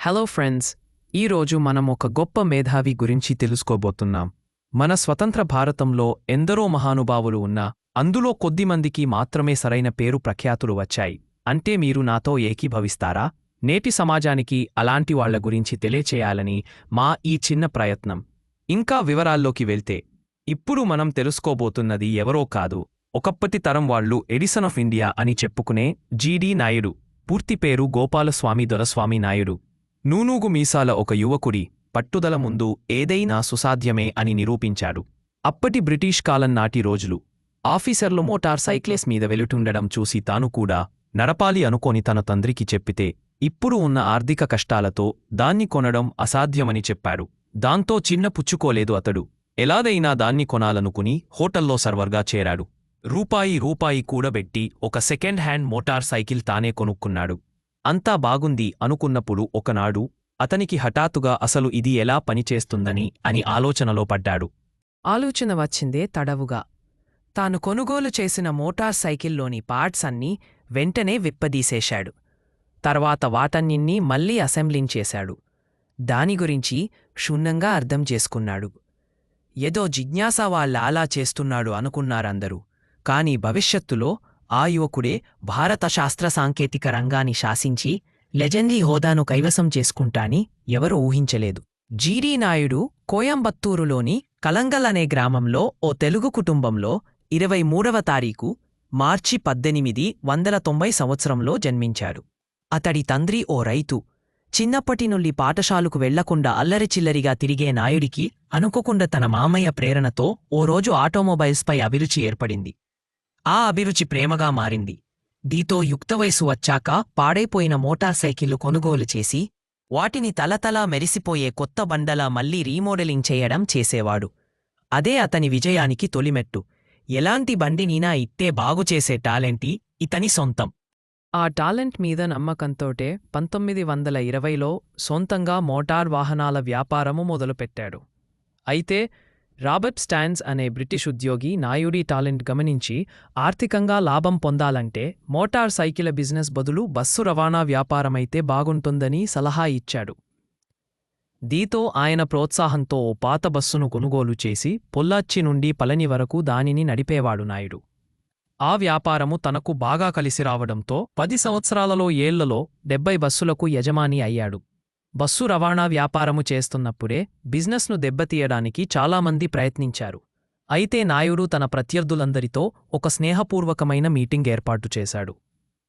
Hello friends, ఈరోజు మనం ఒక గొప్ప మేధావి గురించి తెలుసుకోబోతున్నాం. మన స్వతంత్ర భారతంలో ఎందరో మహానుభావులు ఉన్నా అందులో కొద్దిమందికి మాత్రమే సరైన పేరు ప్రఖ్యాతులు వచ్చాయి. అంటే మీరు నాతో ఏకీభవిస్తారా? నేటి సమాజానికి అలాంటి వాళ్ల గురించి తెలియచేయాలని మా ఈ చిన్న ప్రయత్నం. ఇంకా వివరాల్లోకి వెళ్తే, ఇప్పుడు మనం తెలుసుకోబోతున్నది ఎవరో కాదు, ఒకప్పటి తరం వాళ్ళు ఎడిసన్ ఆఫ్ ఇండియా అని చెప్పుకునే జీడి నాయుడు. పూర్తి పేరు గోపాలస్వామి దొరస్వామి నాయుడు. నూనూగు మీసాల ఒక యువకుడి పట్టుదల ముందు ఏదైనా సుసాధ్యమే అని నిరూపించాడు. అప్పటి బ్రిటిష్ కాలం నాటి రోజులు. ఆఫీసర్లు మోటార్ సైక్లేస్ మీద వెళుతుండడం చూసి తాను కూడా నడపాలి అనుకోని తన తండ్రికి చెప్పితే, ఇప్పుడు ఉన్న ఆర్థిక కష్టాలతో దాన్ని కొనడం అసాధ్యమని చెప్పాడు. దాంతో చిన్న పుచ్చుకోలేదు అతడు. ఎలాదైనా దాన్ని కొనాలనుకుని హోటల్లో సర్వర్గా చేరాడు. రూపాయి కూడబెట్టి ఒక సెకండ్ హ్యాండ్ మోటార్ సైకిల్ తానే కొనుక్కున్నాడు. అంతా బాగుంది అనుకున్నప్పుడు ఒకనాడు అతనికి హఠాత్తుగా అసలు ఇది ఎలా పనిచేస్తుందని అని ఆలోచనలో పడ్డాడు. ఆలోచన వచ్చిందే తడవుగా. తాను కొనుగోలు చేసిన మోటార్ సైకిల్లోని పార్ట్స్ అన్నీ వెంటనే విప్పదీసేశాడు. తర్వాత వాటన్నింనీ మళ్లీ అసెంబ్లింగ్ చేశాడు. దాని గురించి క్షుణ్ణంగా అర్థం చేసుకున్నాడు. ఏదో జిజ్ఞాస వాళ్ళ అలా చేస్తున్నాడు అనుకున్నారందరూ. కాని భవిష్యత్తులో ఆ యువకుడే భారత శాస్త్ర సాంకేతిక రంగాన్ని శాసించి లెజెండరీ హోదాను కైవసం చేసుకుంటాని ఎవరూ ఊహించలేదు. జీడీ నాయుడు కోయంబత్తూరులోని కలంగల్ అనే గ్రామంలో ఓ తెలుగు కుటుంబంలో 23వ తారీఖు మార్చి 1890 సంవత్సరంలో జన్మించాడు. అతడి తండ్రి ఓ రైతు. చిన్నప్పటి నుండి పాఠశాలకు వెళ్లకుండా అల్లరిచిల్లరిగా తిరిగే నాయుడికి అనుకోకుండా తన మామయ్య ప్రేరణతో ఓ రోజు ఆటోమొబైల్స్పై అభిరుచి ఏర్పడింది. ఆ అభిరుచి ప్రేమగా మారింది. దీంతో యుక్తవయసు వచ్చాక పాడైపోయిన మోటార్ సైకిళ్లు కొనుగోలు చేసి వాటిని తలతలా మెరిసిపోయే కొత్త బండలా మళ్లీ రీమోడలింగ్ చేయడం చేసేవాడు. అదే అతని విజయానికి తొలిమెట్టు. ఎలాంటి బండినైనా ఇట్టే బాగుచేసే టాలెంటీ ఇతని సొంతం. ఆ టాలెంట్ మీద నమ్మకంతోటే 1920లో సొంతంగా మోటార్ వాహనాల వ్యాపారము మొదలుపెట్టాడు. అయితే రాబర్ట్ స్టాన్స్ అనే బ్రిటిష్ ఉద్యోగి నాయుడి టాలెంట్ గమనించి ఆర్థికంగా లాభం పొందాలంటే మోటార్ సైకిల్ బిజినెస్ బదులు బస్సు రవాణా వ్యాపారమైతే బాగుంటుందని సలహా ఇచ్చాడు. దీంతో ఆయన ప్రోత్సాహంతో ఓ పాత బస్సును కొనుగోలు చేసి పొల్లాచ్చి నుండి పళని వరకు దానిని నడిపేవాడు నాయుడు. ఆ వ్యాపారము తనకు బాగా కలిసి రావడంతో 10 సంవత్సరాలలో ఏళ్లలో 70 బస్సులకు యజమాని అయ్యాడు. బస్సు రవాణా వ్యాపారము చేస్తున్నప్పుడే బిజినెస్ను దెబ్బతీయడానికి చాలామంది ప్రయత్నించారు. అయితే నాయుడు తన ప్రత్యర్థులందరితో ఒక స్నేహపూర్వకమైన మీటింగ్ ఏర్పాటు చేశాడు.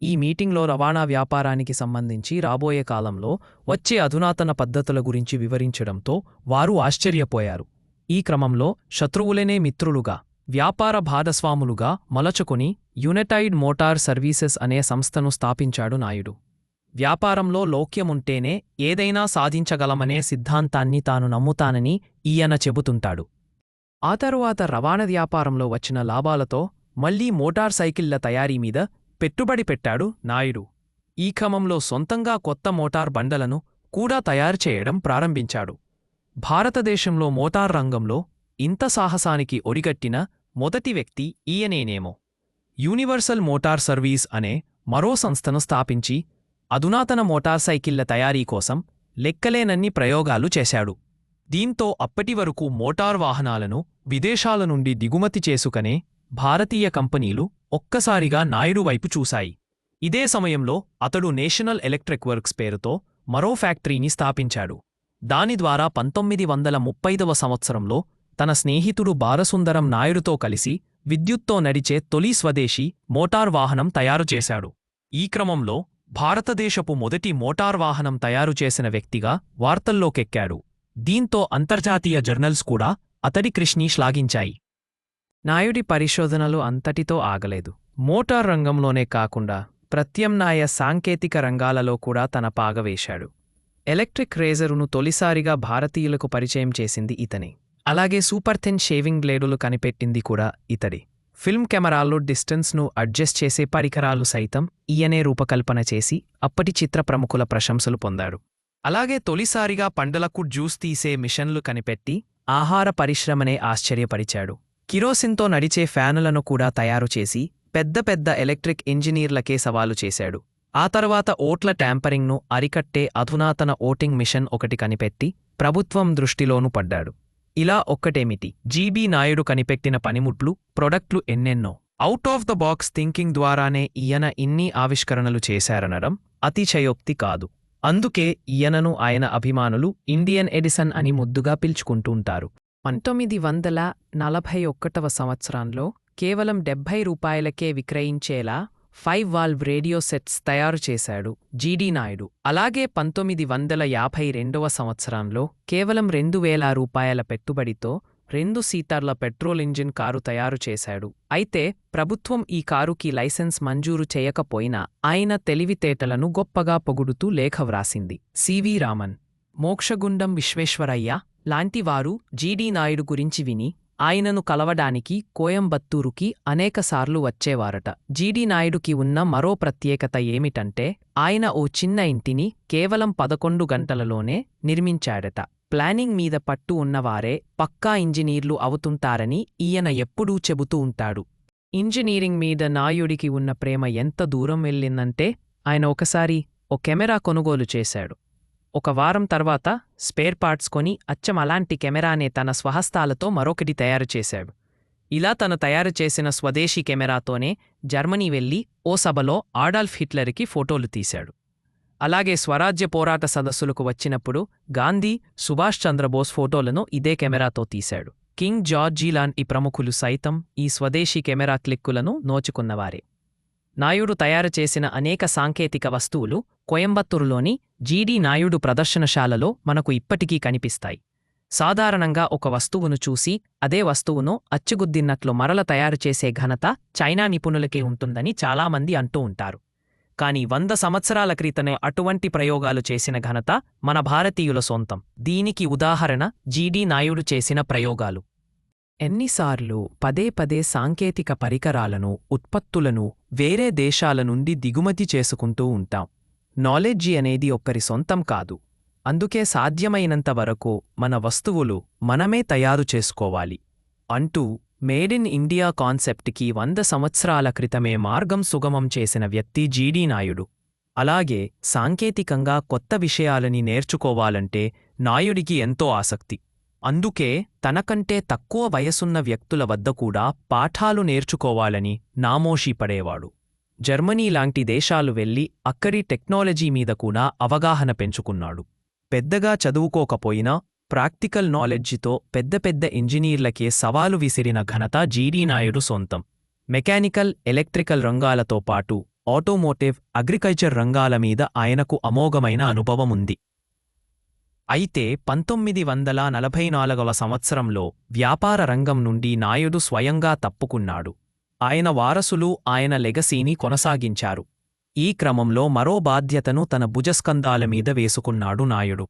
ఈ మీటింగ్లో రవాణా వ్యాపారానికి సంబంధించి రాబోయే కాలంలో వచ్చే అధునాతన పద్ధతుల గురించి వివరించడంతో వారు ఆశ్చర్యపోయారు. ఈ క్రమంలో శత్రువులనే మిత్రులుగా, వ్యాపార భాగస్వాములుగా మలచుకుని యునైటెడ్ మోటార్ సర్వీసెస్ అనే సంస్థను స్థాపించాడు నాయుడు. వ్యాపారంలో లోక్యముంటేనే ఏదైనా సాధించగలమనే సిద్ధాంతాన్ని తాను నమ్ముతానని ఈయన చెబుతుంటాడు. ఆ తరువాత రవాణా వ్యాపారంలో వచ్చిన లాభాలతో మళ్లీ మోటార్ సైకిళ్ల తయారీ మీద పెట్టుబడి పెట్టాడు నాయుడు. ఈ క్రమంలో సొంతంగా కొత్త మోటార్ బండలను కూడా తయారు చేయడం ప్రారంభించాడు. భారతదేశంలో మోటార్ రంగంలో ఇంత సాహసానికి ఒడిగట్టిన మొదటి వ్యక్తి ఈయనేనేమో. యూనివర్సల్ మోటార్ సర్వీస్ అనే మరో సంస్థను స్థాపించి అధునాతన మోటార్ సైకిళ్ల తయారీ కోసం లెక్కలేనన్ని ప్రయోగాలు చేశాడు. దీంతో అప్పటివరకు మోటార్ వాహనాలను విదేశాల నుండి దిగుమతి చేసుకునే భారతీయ కంపెనీలు ఒక్కసారిగా నాయుడు వైపు చూశాయి. ఇదే సమయంలో అతడు నేషనల్ ఎలక్ట్రిక్ వర్క్స్ పేరుతో మరో ఫ్యాక్టరీని స్థాపించాడు. దాని ద్వారా 1935వ సంవత్సరంలో తన స్నేహితుడు బాలసుందరం నాయుడుతో కలిసి విద్యుత్తో నడిచే తొలి స్వదేశీ మోటార్ వాహనం తయారు చేశాడు. ఈ క్రమంలో భారతదేశపు మొదటి మోటార్ వాహనం తయారు చేసిన వ్యక్తిగా వార్తల్లోకెక్కాడు. దీంతో అంతర్జాతీయ జర్నల్స్ కూడా అతడి కృషిని శ్లాఘించాయి. నాయుడి పరిశోధనలు అంతటితో ఆగలేదు. మోటార్ రంగంలోనే కాకుండా ప్రత్యామ్నాయ సాంకేతిక రంగాలలో కూడా తన పాగ వేశాడు. ఎలక్ట్రిక్ రేజరును తొలిసారిగా భారతీయులకు పరిచయం చేసింది ఇతనే. అలాగే సూపర్ థిన్ షేవింగ్ బ్లేడులు కనిపెట్టింది కూడా ఇతడే. ఫిల్మ్ కెమెరాల్లో డిస్టెన్స్ను అడ్జస్ట్ చేసే పరికరాలు సైతం ఈయనే రూపకల్పన చేసి అప్పటి చిత్ర ప్రముఖుల ప్రశంసలు పొందాడు. అలాగే తొలిసారిగా పండ్లకు జ్యూస్ తీసే మిషన్లు కనిపెట్టి ఆహార పరిశ్రమనే ఆశ్చర్యపరిచాడు. కిరోసిన్తో నడిచే ఫ్యానులను కూడా తయారు చేసి పెద్ద పెద్ద ఎలక్ట్రిక్ ఇంజనీర్లకే సవాలు చేశాడు. ఆ తర్వాత ఓట్ల ట్యాంపరింగ్ను అరికట్టే అధునాతన ఓటింగ్ మిషన్ ఒకటి కనిపెట్టి ప్రభుత్వం దృష్టిలోనూ పడ్డాడు. ఇలా ఒక్కటేమిటి, జీబీ నాయుడు కనిపెట్టిన పనిముట్లు, ప్రొడక్ట్లు ఎన్నెన్నో. Out of the box thinking ద్వారానే ఈయన ఇన్ని ఆవిష్కరణలు చేశారనడం అతిశయోక్తి కాదు. అందుకే ఈయనను ఆయన అభిమానులు ఇండియన్ ఎడిసన్ అని ముద్దుగా పిలుచుకుంటుంటారు. 1941వ సంవత్సరంలో కేవలం ₹70కే విక్రయించేలా 5 వాల్వ్ రేడియో సెట్స్ తయారు చేశాడు జీడీ నాయుడు. అలాగే 1952వ సంవత్సరంలో కేవలం ₹2000 పెట్టుబడితో 2 సీటర్ల పెట్రోల్ ఇంజిన్ కారు తయారు చేశాడు. అయితే ప్రభుత్వం ఈ కారుకి లైసెన్స్ మంజూరు చేయకపోయినా ఆయన తెలివితేటలను గొప్పగా పొగుడుతూ లేఖ వ్రాసింది. సివి రామన్, మోక్షగుండం విశ్వేశ్వరయ్య లాంటివారు జీడీ నాయుడు గురించి విని ఆయనను కలవడానికి కోయంబత్తూరుకి అనేకసార్లు వచ్చేవారట. జీడీ నాయుడుకి ఉన్న మరో ప్రత్యేకత ఏమిటంటే ఆయన ఓ చిన్న ఇంటిని కేవలం 11 గంటలలోనే నిర్మించాడట. ప్లానింగ్ మీద పట్టు ఉన్నవారే పక్కా ఇంజనీర్లు అవుతుంటారని ఈయన ఎప్పుడూ చెబుతూ ఉంటాడు. ఇంజనీరింగ్ మీద నాయుడికి ఉన్న ప్రేమ ఎంత దూరం వెళ్ళిందంటే ఆయన ఒకసారి ఓ కెమెరా కొనుగోలు చేశాడు. ఒక వారం తర్వాత స్పేర్ పార్ట్స్ కొని అచ్చం అలాంటి కెమెరానే తన స్వహస్తాలతో మరొకటి తయారు చేశాడు. ఇలా తను తయారు చేసిన స్వదేశీ కెమెరాతోనే జర్మనీ వెళ్లి ఓ సభలో ఆడాల్ఫ్ హిట్లర్కి ఫోటోలు తీశాడు. అలాగే స్వరాజ్య పోరాట సదస్సులకు వచ్చినప్పుడు గాంధీ, సుభాష్ చంద్రబోస్ ఫోటోలను ఇదే కెమెరాతో తీశాడు. కింగ్ జార్జి లాంటి ప్రముఖులు సైతం ఈ స్వదేశీ కెమెరా క్లిక్కులను నోచుకున్నవారే. నాయుడు తయారు చేసిన అనేక సాంకేతిక వస్తువులు కోయంబత్తూరులోని జీడీ నాయుడు ప్రదర్శనశాలలో మనకు ఇప్పటికీ కనిపిస్తాయి. సాధారణంగా ఒక వస్తువును చూసి అదే వస్తువును అచ్చుగుద్దినట్లు మరల తయారు చేసే ఘనత చైనా నిపుణులకే ఉంటుందని చాలామంది అంటూ ఉంటారు. కాని 100 సంవత్సరాల క్రితమే అటువంటి ప్రయోగాలు చేసిన ఘనత మన భారతీయుల సొంతం. దీనికి ఉదాహరణ జీడీ నాయుడు చేసిన ప్రయోగాలు. ఎన్నిసార్లు పదే పదే సాంకేతిక పరికరాలను, ఉత్పత్తులను వేరే దేశాల నుండి దిగుమతి చేసుకుంటూ ఉంటాం. నాలెడ్జి అనేది ఒక్కరి సొంతం కాదు. అందుకే సాధ్యమైనంత వరకు మన వస్తువులు మనమే తయారు చేసుకోవాలి అంటూ మేడ్ ఇన్ ఇండియా కాన్సెప్ట్కి 100 సంవత్సరాల క్రితమే మార్గం సుగమం చేసిన వ్యక్తి జీడీ నాయుడు. అలాగే సాంకేతికంగా కొత్త విషయాలని నేర్చుకోవాలంటే నాయుడికి ఎంతో ఆసక్తి. అందుకే తనకంటే తక్కువ వయసున్న వ్యక్తుల వద్ద కూడా పాఠాలు నేర్చుకోవాలని నామోషీ పడేవాడు. జర్మనీ లాంటి దేశాలు వెళ్లి అక్కడి టెక్నాలజీ మీద కూడా అవగాహన పెంచుకున్నాడు. పెద్దగా చదువుకోకపోయినా ప్రాక్టికల్ నాలెడ్జితో పెద్ద పెద్ద ఇంజనీర్లకే సవాలు విసిరిన ఘనత జీడీ నాయుడు సొంతం. మెకానికల్, ఎలక్ట్రికల్ రంగాలతో పాటు ఆటోమోటివ్, అగ్రికల్చర్ రంగాల మీద ఆయనకు అమోఘమైన అనుభవముంది. అయితే 1944వ సంవత్సరంలో వ్యాపార రంగం నుండి నాయుడు స్వయంగా తప్పుకున్నాడు. ఆయన వారసులు ఆయన లెగసీని కొనసాగించారు. ఈ క్రమంలో మరో బాధ్యతను తన భుజస్కంధాల మీద వేసుకున్నాడు నాయుడు.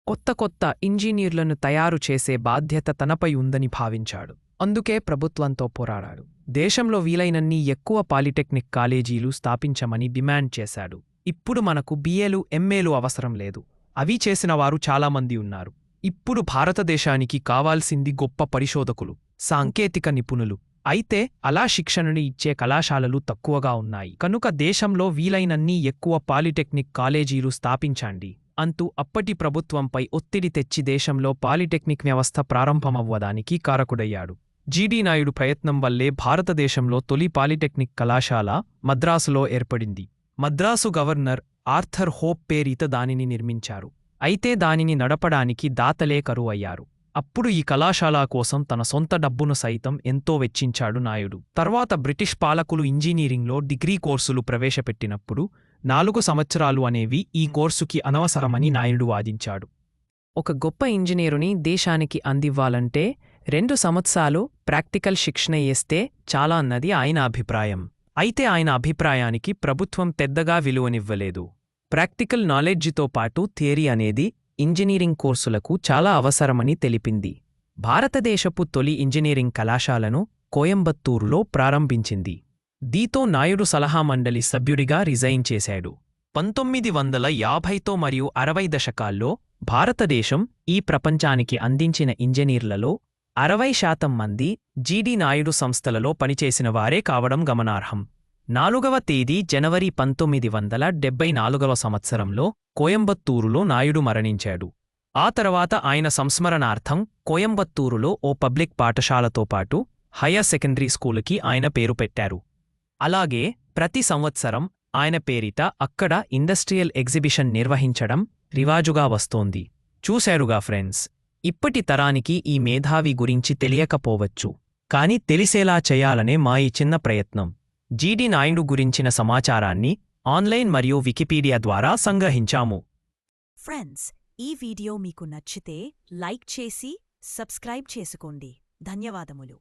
కొత్త కొత్త ఇంజనీర్లను తయారు చేసే బాధ్యత తనపై ఉందని భావించాడు. అందుకే ప్రభుత్వంతో పోరాడాడు. దేశంలో వీలైనన్ని ఎక్కువ పాలిటెక్నిక్ కాలేజీలు స్థాపించమని డిమాండ్ చేశాడు. ఇప్పుడు మనకు బిఏలు, ఎంఏలు అవసరం లేదు. అవి చేసినవారు చాలామంది ఉన్నారు. ఇప్పుడు భారతదేశానికి కావాల్సింది గొప్ప పరిశోధకులు, సాంకేతిక నిపుణులు. అయితే అలా శిక్షణని ఇచ్చే కళాశాలలు తక్కువగా ఉన్నాయి. కనుక దేశంలో వీలైనన్ని ఎక్కువ పాలిటెక్నిక్ కాలేజీలు స్థాపించండి అంటూ అప్పటి ప్రభుత్వంపై ఒత్తిడి తెచ్చి దేశంలో పాలిటెక్నిక్ వ్యవస్థ ప్రారంభమవ్వడానికి కారకుడయ్యాడు. జీడీ నాయుడు ప్రయత్నం వల్లే భారతదేశంలో తొలి పాలిటెక్నిక్ కళాశాల మద్రాసులో ఏర్పడింది. మద్రాసు గవర్నర్ ఆర్థర్ హోప్ పేరిట దానిని నిర్మించారు. అయితే దానిని నడపడానికి దాతలే కరువయ్యారు. అప్పుడు ఈ కళాశాల కోసం తన సొంత డబ్బును సైతం ఎంతో వెచ్చించాడు నాయుడు. తర్వాత బ్రిటిష్ పాలకులు ఇంజనీరింగ్లో డిగ్రీ కోర్సులు ప్రవేశపెట్టినప్పుడు 4 సంవత్సరాలు అనేవి ఈ కోర్సుకి అనవసరమని నాయుడు వాదించాడు. ఒక గొప్ప ఇంజనీరుని దేశానికి అందివ్వాలంటే 2 సంవత్సరాలు ప్రాక్టికల్ శిక్షణ ఇస్తే చాలా అన్నది ఆయన అభిప్రాయం. అయితే ఆయన అభిప్రాయానికి ప్రభుత్వం పెద్దగా విలువనివ్వలేదు. ప్రాక్టికల్ నాలెడ్జితో పాటు థియరీ అనేది ఇంజనీరింగ్ కోర్సులకు చాలా అవసరమని తెలిపింది. భారతదేశపు తొలి ఇంజనీరింగ్ కళాశాలను కోయంబత్తూరులో ప్రారంభించింది. దీంతో నాయుడు సలహా మండలి సభ్యుడిగా రిజైన్ చేశాడు. 1950 మరియు 60 దశకాల్లో భారతదేశం ఈ ప్రపంచానికి అందించిన ఇంజనీర్లలో 60% మంది జీడీ నాయుడు సంస్థలలో పనిచేసిన వారే కావడం గమనార్హం. 4వ తేదీ జనవరి 1974 సంవత్సరంలో కోయంబత్తూరులో నాయుడు మరణించాడు. ఆ తర్వాత ఆయన సంస్మరణార్థం కోయంబత్తూరులో ఓ పబ్లిక్ పాఠశాలతో పాటు హయ్యర్ సెకండరీ స్కూలుకి ఆయన పేరు పెట్టారు. అలాగే ప్రతి సంవత్సరం ఆయన పేరిట అక్కడ ఇండస్ట్రియల్ ఎగ్జిబిషన్ నిర్వహించడం రివాజుగా వస్తోంది. చూశారుగా ఫ్రెండ్స్, ఇప్పటి తరానికి ఈ మేధావి గురించి తెలియకపోవచ్చు, కాని తెలిసేలా చేయాలనే మా ఈ చిన్న ప్రయత్నం. జీడి నాయుడు గురించిన సమాచారాన్ని ఆన్లైన్ మరియు వికీపీడియా ద్వారా సంగ్రహించాము. ఫ్రెండ్స్, ఈ వీడియో మీకు నచ్చితే లైక్ చేసి సబ్స్క్రైబ్ చేసుకోండి. ధన్యవాదములు.